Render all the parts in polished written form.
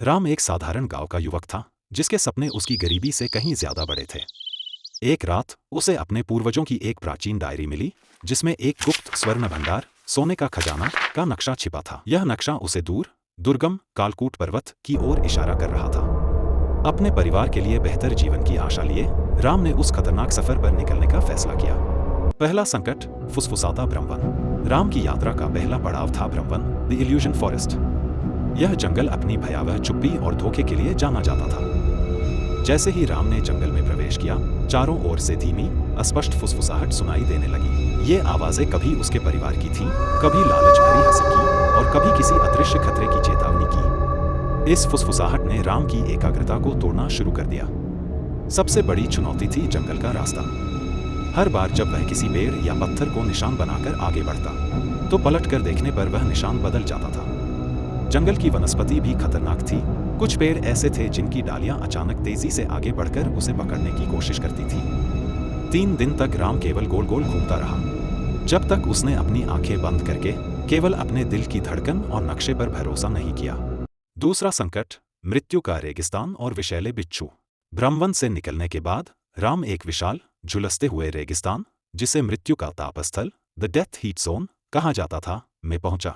राम एक साधारण गांव का युवक था जिसके सपने उसकी गरीबी से कहीं ज्यादा बड़े थे। एक रात उसे अपने पूर्वजों की एक प्राचीन डायरी मिली जिसमें एक गुप्त स्वर्ण भंडार, सोने का खजाना का नक्शा छिपा था। यह नक्शा उसे दूर दुर्गम कालकूट पर्वत की ओर इशारा कर रहा था। अपने परिवार के लिए बेहतर जीवन की आशा लिए राम ने उस खतरनाक सफर पर निकलने का फैसला किया। पहला संकट, फुसफुसाता ब्रह्मवन। राम की यात्रा का पहला पड़ाव था ब्रह्मवन, द इल्यूजन फॉरेस्ट। यह जंगल अपनी भयावह चुप्पी और धोखे के लिए जाना जाता था। जैसे ही राम ने जंगल में प्रवेश किया, चारों ओर से धीमी अस्पष्ट फुसफुसाहट सुनाई देने लगी। ये आवाजें कभी उसके परिवार की थीं, कभी लालच भरी हंसी की और कभी किसी अदृश्य खतरे की चेतावनी की। इस फुसफुसाहट ने राम की एकाग्रता को तोड़ना शुरू कर दिया। सबसे बड़ी चुनौती थी जंगल का रास्ता। हर बार जब वह किसी पेड़ या पत्थर को निशान बनाकर आगे बढ़ता तो पलटकर देखने पर वह निशान बदल जाता था। जंगल की वनस्पति भी खतरनाक थी। कुछ पेड़ ऐसे थे जिनकी डालियां अचानक तेजी से आगे बढ़कर उसे पकड़ने की कोशिश करती थी। 3 दिन तक राम केवल गोल गोल घूमता रहा, जब तक उसने अपनी आंखें बंद करके केवल अपने दिल की धड़कन और नक्शे पर भरोसा नहीं किया। दूसरा संकट, मृत्यु का रेगिस्तान और विषैले बिच्छू। ब्रह्मवन से निकलने के बाद राम एक विशाल झुलसते हुए रेगिस्तान, जिसे मृत्यु का तापस्थल, द डेथ हीट जोन कहा जाता था, में पहुंचा।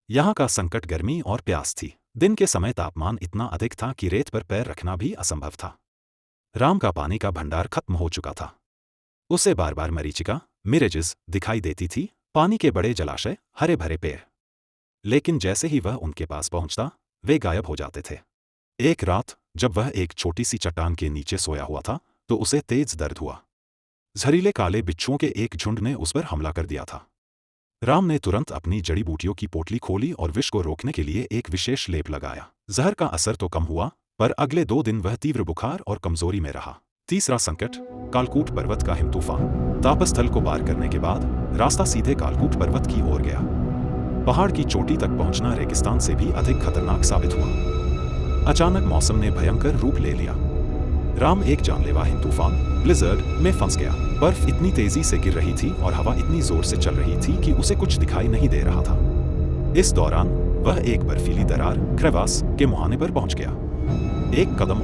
यहाँ का संकट गर्मी और प्यास थी। दिन के समय तापमान इतना अधिक था कि रेत पर पैर रखना भी असंभव था। राम का पानी का भंडार खत्म हो चुका था। उसे बार बार मरीचिका, मिरेजेस दिखाई देती थी, पानी के बड़े जलाशय, हरे भरे पेड़। लेकिन जैसे ही वह उनके पास पहुंचता, वे गायब हो जाते थे। एक रात जब वह एक छोटी सी चट्टान के नीचे सोया हुआ था तो उसे तेज दर्द हुआ। जहरीले काले बिच्छुओं के एक झुंड ने उस पर हमला कर दिया था। राम ने तुरंत अपनी जड़ी बूटियों की पोटली खोली और विष को रोकने के लिए एक विशेष लेप लगाया। जहर का असर तो कम हुआ, पर अगले 2 दिन वह तीव्र बुखार और कमजोरी में रहा। तीसरा संकट, कालकूट पर्वत का हिमतूफान। तापस्थल को पार करने के बाद रास्ता सीधे कालकूट पर्वत की ओर गया। पहाड़ की चोटी तक पहुंचना रेगिस्तान से भी अधिक खतरनाक साबित हुआ। अचानक मौसम ने भयंकर रूप ले लिया। राम एक जानलेवा हिमतूफान, ब्लिजर्ड, में फंस गया। बर्फ इतनी तेजी से गिर रही थी और हवा इतनी जोर से चल रही थी कि उसे कुछ दिखाई नहीं दे रहा था। इस दौरान वह एक बर्फीली दरार, क्रेवास, के मुहाने पर पहुंच गया। एक कदम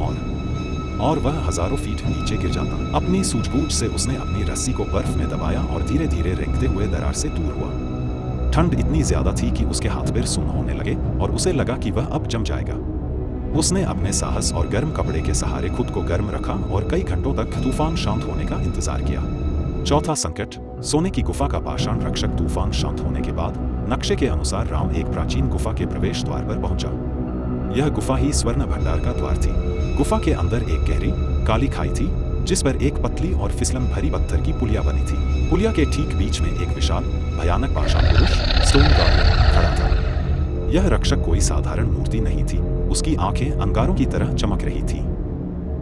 और वह हजारों फीट नीचे गिर जाता। अपनी सूझबूझ से उसने अपनी रस्सी को बर्फ में दबाया और धीरे धीरे रेंगते हुए दरार से दूर हुआ। ठंड इतनी ज्यादा थी कि उसके हाथ पैर सुन्न होने लगे और उसे लगा कि वह अब जम जाएगा। उसने अपने साहस और गर्म कपड़े के सहारे खुद को गर्म रखा और कई घंटों तक तूफान शांत होने का इंतजार किया। चौथा संकट, सोने की गुफा का पाषाण रक्षक। तूफान शांत होने के बाद नक्शे के अनुसार राम एक प्राचीन गुफा के प्रवेश द्वार पर पहुंचा। यह गुफा ही स्वर्ण भंडार का द्वार थी। गुफा के अंदर एक गहरी काली खाई थी जिस पर एक पतली और फिसलन भरी पत्थर की पुलिया बनी थी। पुलिया के ठीक बीच में एक विशाल भयानक पाषाण पुरुष, स्टोन गार्डियन, खड़ा था। यह रक्षक कोई साधारण मूर्ति नहीं थी। उसकी आंखें अंगारों की तरह चमक रही थी।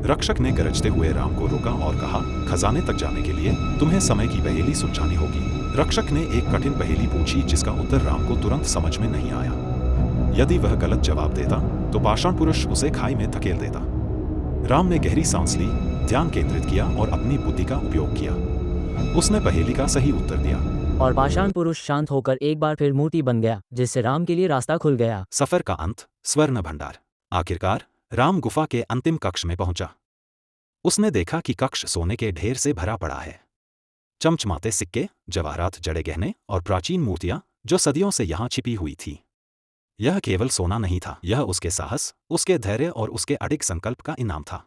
रक्षक ने गरजते हुए राम को रोका और कहा, खजाने तक जाने के लिए तुम्हें समय की पहेली सुलझानी होगी। रक्षक ने एक कठिन पहेली पूछी जिसका उत्तर राम को तुरंत समझ में नहीं आया। यदि वह गलत जवाब देता तो पाषाण पुरुष उसे खाई में धकेल देता। राम ने गहरी सांस ली, ध्यान केंद्रित किया और अपनी बुद्धि का उपयोग किया। उसने पहेली का सही उत्तर दिया और पाषाण पुरुष शांत होकर एक बार फिर मूर्ति बन गया, जिससे राम के लिए रास्ता खुल गया। सफर का अंत, स्वर्ण भंडार। आखिरकार राम गुफा के अंतिम कक्ष में पहुंचा। उसने देखा कि कक्ष सोने के ढेर से भरा पड़ा है। चमचमाते सिक्के, जवाहरात जड़े गहने और प्राचीन मूर्तियां जो सदियों से यहां छिपी हुई थी। यह केवल सोना नहीं था, यह उसके साहस, उसके धैर्य और उसके अडिग संकल्प का इनाम था।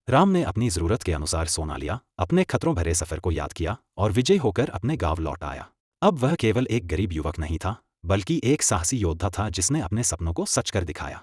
राम ने अपनी जरूरत के अनुसार सोना लिया, अपने खतरों भरे सफर को याद किया और विजयी होकर अपने गांव लौट आया। अब वह केवल एक गरीब युवक नहीं था, बल्कि एक साहसी योद्धा था जिसने अपने सपनों को सच कर दिखाया।